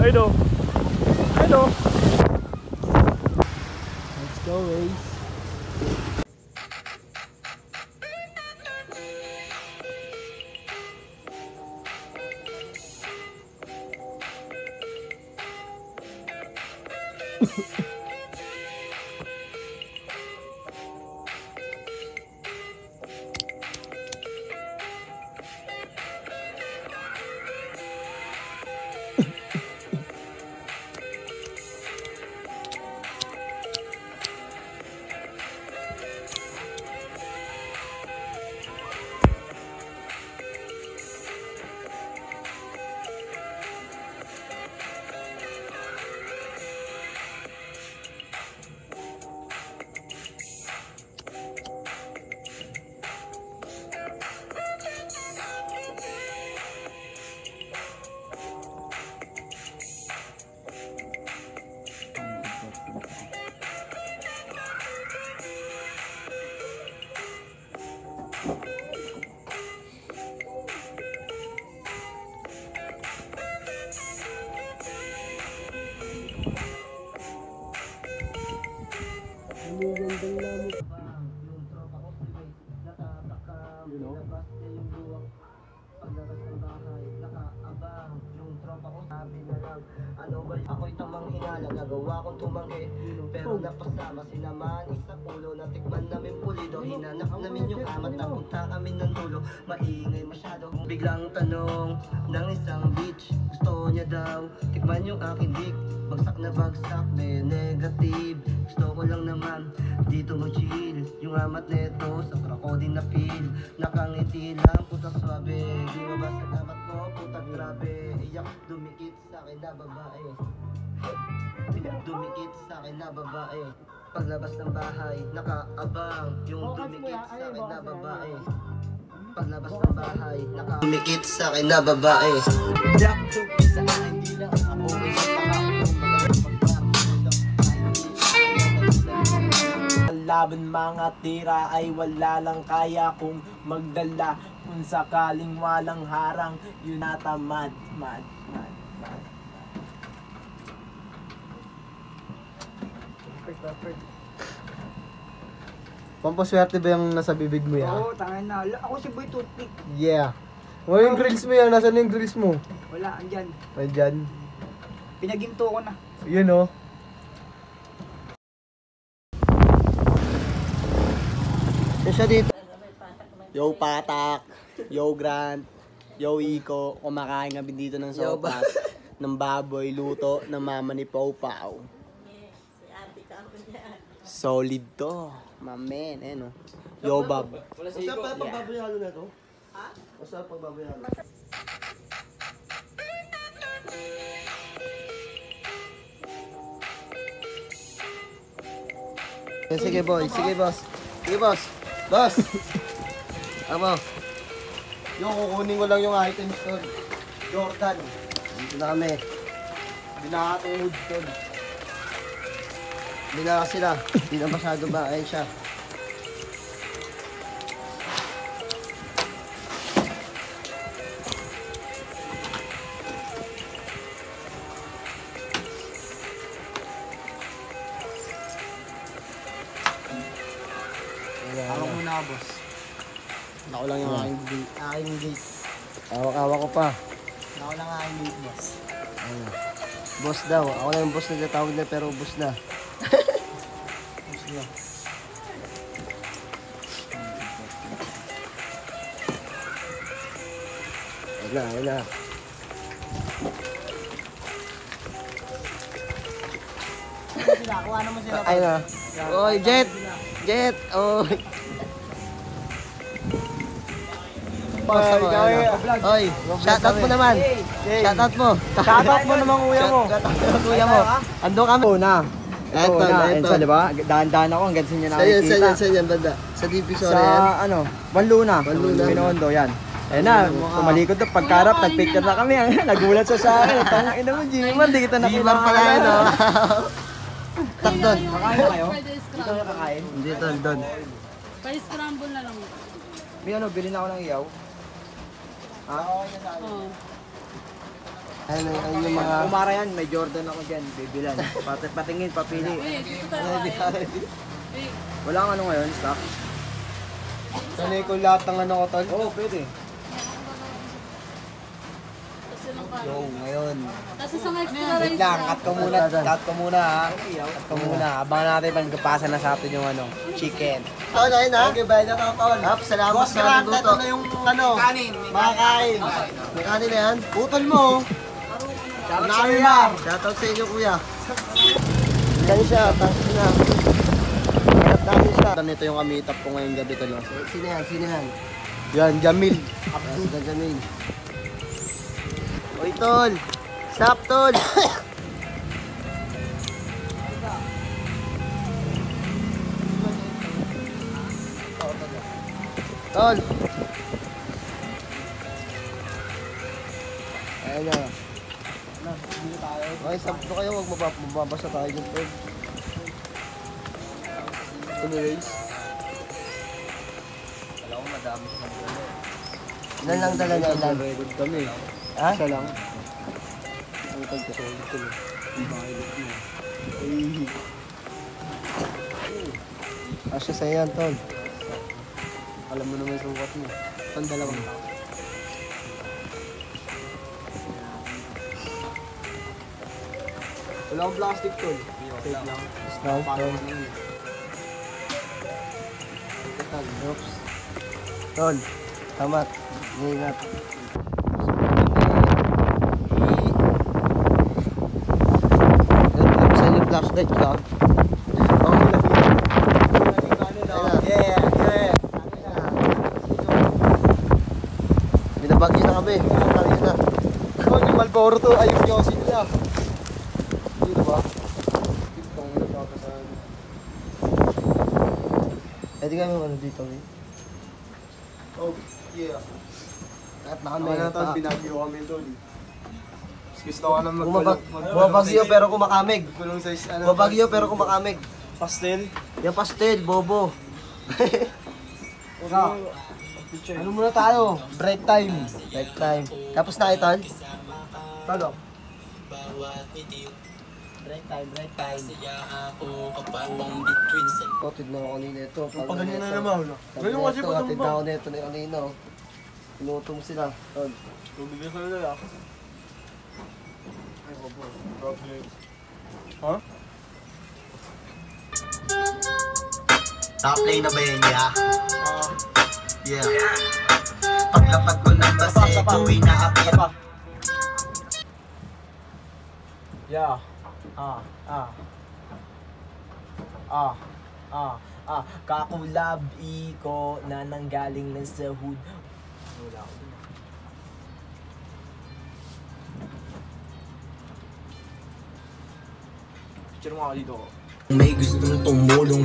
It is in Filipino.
Hello. Hello. Let's go, Ace. Ako'y tamang hinala, nagawa kong tumanggi. Pero napasama sinaman isang ulo. Natikman namin pulido, hinanap namin yung amat. Napunta kami ng dulo, maingay masyado. Biglang tanong ng isang bitch, gusto niya daw tikman yung aking dick. Bagsak na bagsak, may negative. Gusto ko lang naman dito mag-chill. Yung amat neto, sa krokodil na feel. Nakangiti lang, puta swabe. Di ba sa amat ko, puta grabe. Iyak, dumikit sa akin na babae. Dumikit sa akin na babae. Paglabas ng bahay, nakaabang. Yung dumikit sa akin na babae. Paglabas ng bahay, dumikit sa akin na babae. Black to sa akin, di lang ako Laban mga tira ay wala lang kaya kong magdala. Kung sakaling walang harang, yun natamad, mad. Perfect. Pampaswerte ba yung nasa bibig mo yan? Oo, tangin na. Ako si Boy Toothpick. Yeah. Yung grills mo yan, nasaan yung grills mo? Wala, andyan. Andyan. Pinaginto ko na. Yun oh. Siya dito. Yo Patak, Yo Grant, Yo Iko, kumakain kami dito ng sopas, ng baboy, luto ng mama ni Pau Pau. Solid to, mamen, eh no. Yo Bob. Masarap pa pagbaboy halo na to? Ha? Masarap pagbaboy halo. Sige boy, sige boss. Sige boss. Boss! Amo. Yung kukunin ko lang yung items doon. Jordan. Dito na kami. Binakatuhod doon. Binaka sila. Hindi na masyado ba? Ayun siya. Hawak mo na, boss. Ako lang yung aking gate. Hawak ko pa. Ako lang aking gate, boss. Ayun. Boss daw. Ako lang yung boss na tawag na pero boss na. Boss niya. Ayun na. Kuha naman sila. Ayun na. Oy, Jet! Jet! Oy! Oy, shoutout mo naman. Shoutout mo. Shoutout mo naman kuya mo. Shoutout mo kuya mo. Ando kami. Una. Ito, Ito, di ba? Dahan-dahan ako hanggang sa inyo nakikita. Saan yan, banda? Sa Divisoria Sa yan? ano, Wanluna. Wanluna. Pinondo, yan. Eh na, tumalikod na, pagkarap, nagpicture na kami. Nagulat siya sa akin. Tangina mo, Jimar, di kita nakita. Jimar pala yun, oh. Tak doon. Kakain na kayo? Pwede Dito scramble. na kakain? Hindi doon, doon. Pwede scramble na lang. May ano, bilhin ako ng iyaw. Oo. Ayun yung mga... Kumara yan, may Jordan ako dyan, bibilan. Patingin, papili. Eh, dito tayo kain. Eh, Wala kang ano ngayon, stock? Sanay ko lahat ng ano ko, tol. Oo, pwede. kasi lang kain. Yo, ngayon. Tapos isang extra rice Wait lang, lang. cut ko muna ha. Cut ko muna. Abangan natin pag pasa na sa atin yung ano, chicken. Tol, ayun ha. Okay, bayad na to, tol. Hap, salamat Boss sa Grant, luto. ito na yung ano, kanin. Makakain. May kanin na yan. Putol mo. Shoutout sa inyo. Shoutout sa inyo, kuya. Yan siya, tapos na. Hanap namin siya. Ito yung amitap ko ngayong gabi, tol. Sino yan? Sino yan? Yan, Jamil. Si Benjamin. Oy, tol. Stop, tol. Tol. Ayan na. Okay, stop to kayo. Huwag mababasa tayo dyan, tol. Anyways. Alam ko madami siya ng ilan lang dala niya, ilan? Record kami. Ha? Isa lang. Ang tagkasal ito. Asya sa'yo yan, tol. Alam mo naman yung sukat mo. Saan dalawang tao? Wala akong plastic, tol. Take lang. Stop, Parang tol. ano yun. Oops. Tol, tamat. Ingat. Tapos yung flashlight ka. Yeah, yeah. Binabagyo na kami. Binabagyo na. Oh, yung Malboro to. Ay, yung Yossi nila. Dito ba? Itong nagpapasahan. Pwede kami ano dito, eh. Oh, yeah. At na kami. Kami na tol, binagyo kami tol. Gusto ko na Bumabagyo pero kumakamig. Gulong size, ano? Bumabagyo pero kumakamig. Pastel. Yung pastel, bobo. Ano muna tayo? Break time. Right time. Tapos na ito. Talo. Break time, break time. Oh, tignan ko kanina ito. Pag ganyan na naman. Ganyan kasi pa naman. Tignan ko na ito ni kanina. Pinutong sila. Tol. Tubigyan ko na lang. Ay, bobo. Problem. Ha? Top lane na ba yan, yeah? Yeah. Paglapag ko ng base, tuwi na apir. Yeah. Kakulab iko na nanggaling lang sa hood. Wala ako dun. Picture mo ako dito. May gustong tumulong